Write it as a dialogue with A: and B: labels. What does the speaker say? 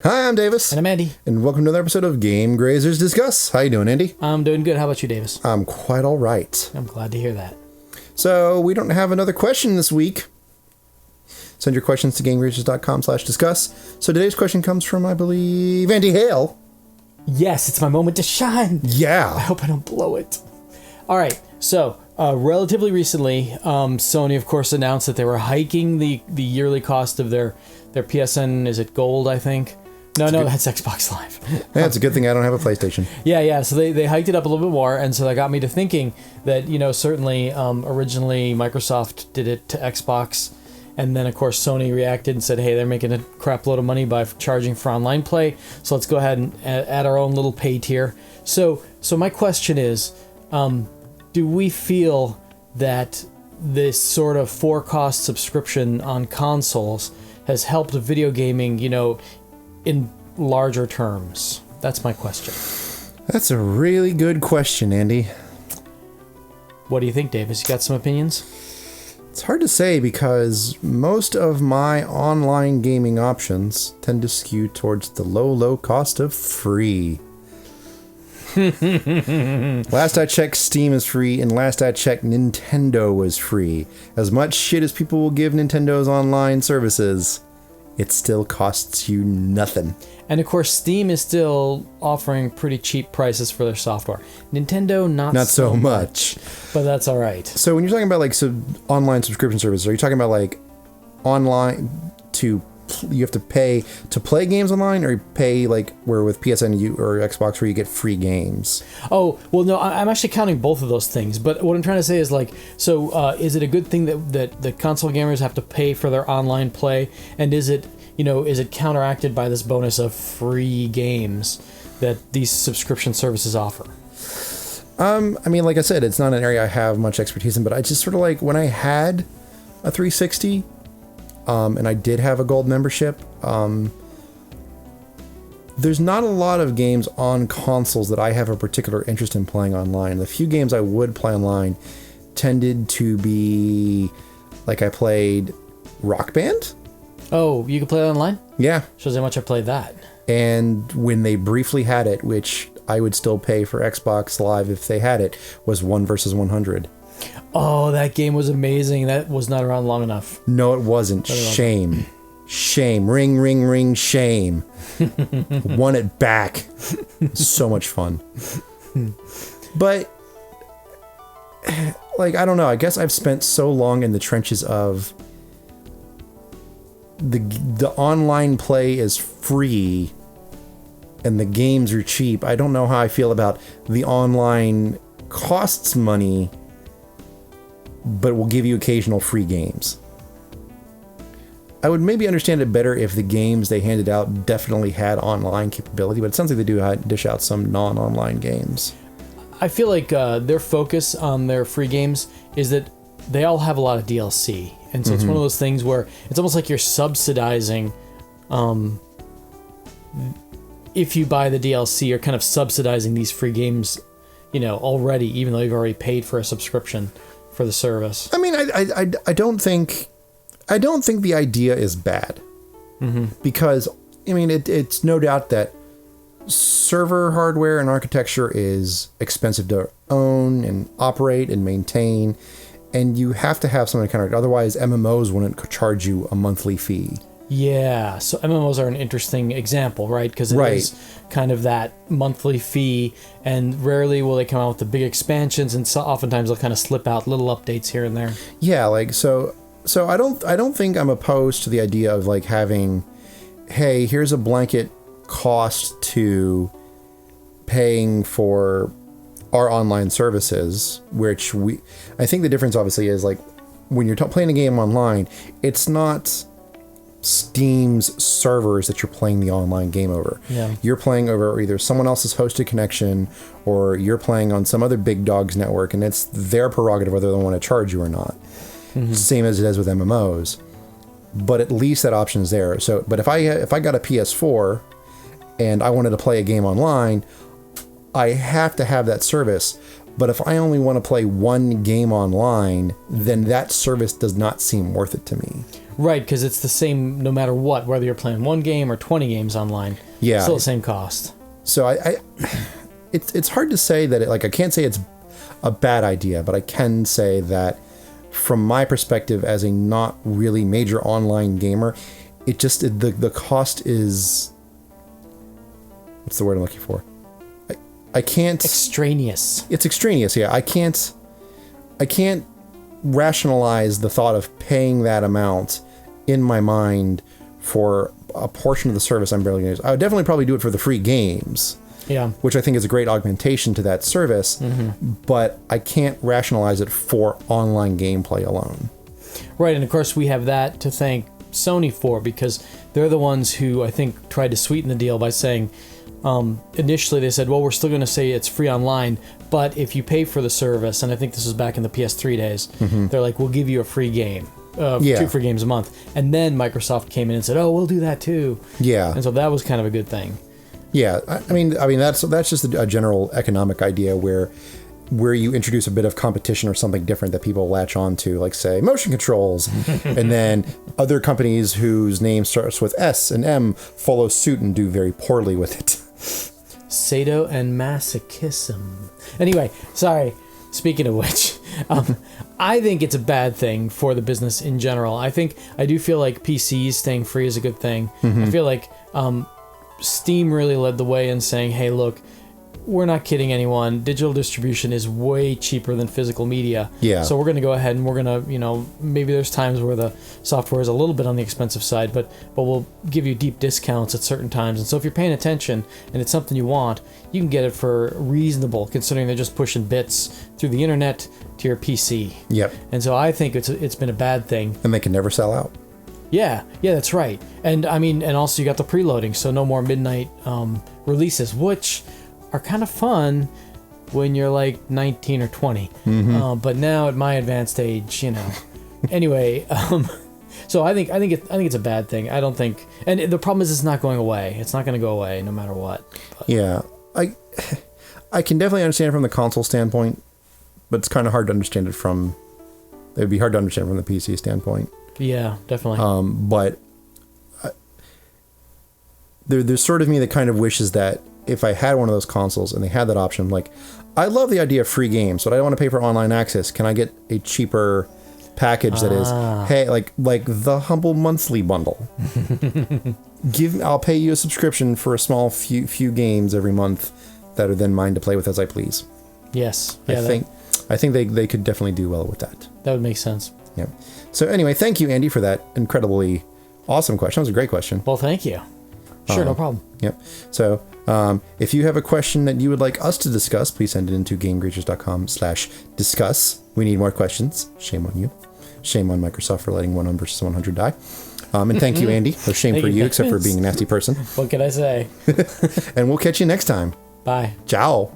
A: Hi, I'm Davis.
B: And I'm Andy.
A: And welcome to another episode of Game Grazers Discuss. How you doing, Andy?
B: I'm doing good. How about you, Davis?
A: I'm quite all right.
B: I'm glad to hear that.
A: So, we don't have another question this week. Send your questions to gamegrazers.com/discuss. So today's question comes from, I believe, Andy Hale.
B: Yes, it's my moment to shine.
A: Yeah.
B: I hope I don't blow it. All right. So, relatively recently, Sony, of course, announced that they were hiking the yearly cost of their PSN. Is it Gold, I think? No, that's Xbox Live.
A: Yeah, it's a good thing I don't have a PlayStation.
B: Yeah. So they hiked it up a little bit more, and so that got me to thinking that, certainly originally Microsoft did it to Xbox, and then, of course, Sony reacted and said, hey, they're making a crap load of money by charging for online play, so let's go ahead and add our own little pay tier. So my question is, do we feel that this sort of for-cost subscription on consoles has helped video gaming, in larger terms? That's my question.
A: That's a really good question, Andy.
B: What do you think, Davis? You got some opinions?
A: It's hard to say because most of my online gaming options tend to skew towards the low cost of free. Last I checked, Steam is free, and last I checked, Nintendo was free. As much shit as people will give Nintendo's online services, it still costs you nothing.
B: And of course, Steam is still offering pretty cheap prices for their software. Nintendo, not
A: so much.
B: But that's all right.
A: So when you're talking about online subscription services, are you talking about online you have to pay to play games online, or you pay where with PSN or Xbox where you get free games? Oh,
B: well, no, I'm actually counting both of those things. But what I'm trying to say is is it a good thing that the console gamers have to pay for their online play? And is it counteracted by this bonus of free games that these subscription services offer?
A: I mean, like I said, it's not an area I have much expertise in, but I just sort of when I had a 360, and I did have a gold membership, there's not a lot of games on consoles that I have a particular interest in playing online. The few games I would play online tended to be, I played Rock Band.
B: Oh, you can play it online?
A: Yeah.
B: Shows how much I played that.
A: And when they briefly had it, which I would still pay for Xbox Live if they had it, was 1 versus 100.
B: Oh, that game was amazing. That was not around long enough.
A: No, it wasn't. Shame. Shame. Ring, ring, ring, shame. Won it back. So much fun. But, I don't know. I guess I've spent so long in the trenches of the online play is free and the games are cheap. I don't know how I feel about the online costs money, but will give you occasional free games. I would maybe understand it better if the games they handed out definitely had online capability, but it sounds like they do dish out some non-online games.
B: I feel like their focus on their free games is that they all have a lot of DLC. And so it's one of those things where it's almost like you're subsidizing, if you buy the DLC, you're kind of subsidizing these free games, already, even though you've already paid for a subscription for the service.
A: I mean, I don't think the idea is bad, because I mean it's no doubt that server hardware and architecture is expensive to own and operate and maintain, and you have to have something kind of, otherwise MMOs wouldn't charge you a monthly fee.
B: Yeah, so MMOs are an interesting example, right? Because it is kind of that monthly fee, and rarely will they come out with the big expansions, and so oftentimes they'll kind of slip out little updates here and there.
A: Yeah, so I don't think I'm opposed to the idea of having, hey, here's a blanket cost to paying for our online services, which I think the difference obviously is when you're playing a game online, it's not Steam's servers that you're playing the online game over.
B: Yeah.
A: You're playing over either someone else's hosted connection, or you're playing on some other big dog's network, and it's their prerogative whether they want to charge you or not. Same as it is with MMOs, but at least that option is there. So, but if I got a PS4 and I wanted to play a game online, I have to have that service. But if I only want to play one game online, then that service does not seem worth it to me.
B: Right, because it's the same no matter what, whether you're playing one game or 20 games online.
A: Yeah.
B: Still the same cost.
A: So it's hard to say that I can't say it's a bad idea, but I can say that from my perspective as a not really major online gamer, the cost is, what's the word I'm looking for? I can't.
B: Extraneous.
A: It's extraneous. Yeah. I can't rationalize the thought of paying that amount in my mind for a portion of the service I'm barely going to use. I would definitely probably do it for the free games.
B: Yeah.
A: Which I think is a great augmentation to that service, but I can't rationalize it for online gameplay alone.
B: Right, and of course we have that to thank Sony for, because they're the ones who I think tried to sweeten the deal by saying, initially they said, well, we're still going to say it's free online, but if you pay for the service, and I think this was back in the PS3 days, they're like, we'll give you a free game. 2 free games a month. And then Microsoft came in and said, oh, we'll do that too.
A: Yeah.
B: And so that was kind of a good thing.
A: Yeah. I mean that's just a general economic idea where you introduce a bit of competition or something different that people latch on to, like say motion controls, and then other companies whose name starts with S and M follow suit and do very poorly with it.
B: Sado and masochism. Anyway, sorry. Speaking of which, I think it's a bad thing for the business in general. I do feel like PCs staying free is a good thing. I feel like Steam really led the way in saying, hey, look, we're not kidding anyone. Digital distribution is way cheaper than physical media.
A: Yeah.
B: So we're going to go ahead and we're going to, maybe there's times where the software is a little bit on the expensive side, but we'll give you deep discounts at certain times. And so if you're paying attention and it's something you want, you can get it for reasonable, considering they're just pushing bits through the internet to your PC.
A: Yep.
B: And so I think it's been a bad thing.
A: And they can never sell out.
B: Yeah, that's right. And and also you got the preloading, so no more midnight releases, which are kind of fun when you're like 19 or 20. But now at my advanced age, Anyway, so I think it's a bad thing. I don't think, and the problem is it's not going away. It's not going to go away no matter what. But.
A: Yeah, I can definitely understand it from the console standpoint, but it's kind of hard to understand it from. It would be hard to understand from the PC standpoint.
B: Yeah, definitely.
A: But there's sort of me that kind of wishes that if I had one of those consoles and they had that option, like, I love the idea of free games, but I don't want to pay for online access. Can I get a cheaper package that is, hey, like the humble monthly bundle? I'll pay you a subscription for a small few games every month that are then mine to play with as I please.
B: Yes.
A: Yeah, I think they could definitely do well with that.
B: That would make sense.
A: Yeah. So anyway, thank you, Andy, for that incredibly awesome question. That was a great question.
B: Well, thank you. Sure, no problem.
A: Yep. So if you have a question that you would like us to discuss, please send it into GameGrazers.com/discuss. We need more questions. Shame on you. Shame on Microsoft for letting 100 versus 100 die. And thank you, Andy. No shame for you, except for being a nasty person.
B: What can I say?
A: And we'll catch you next time.
B: Bye.
A: Ciao.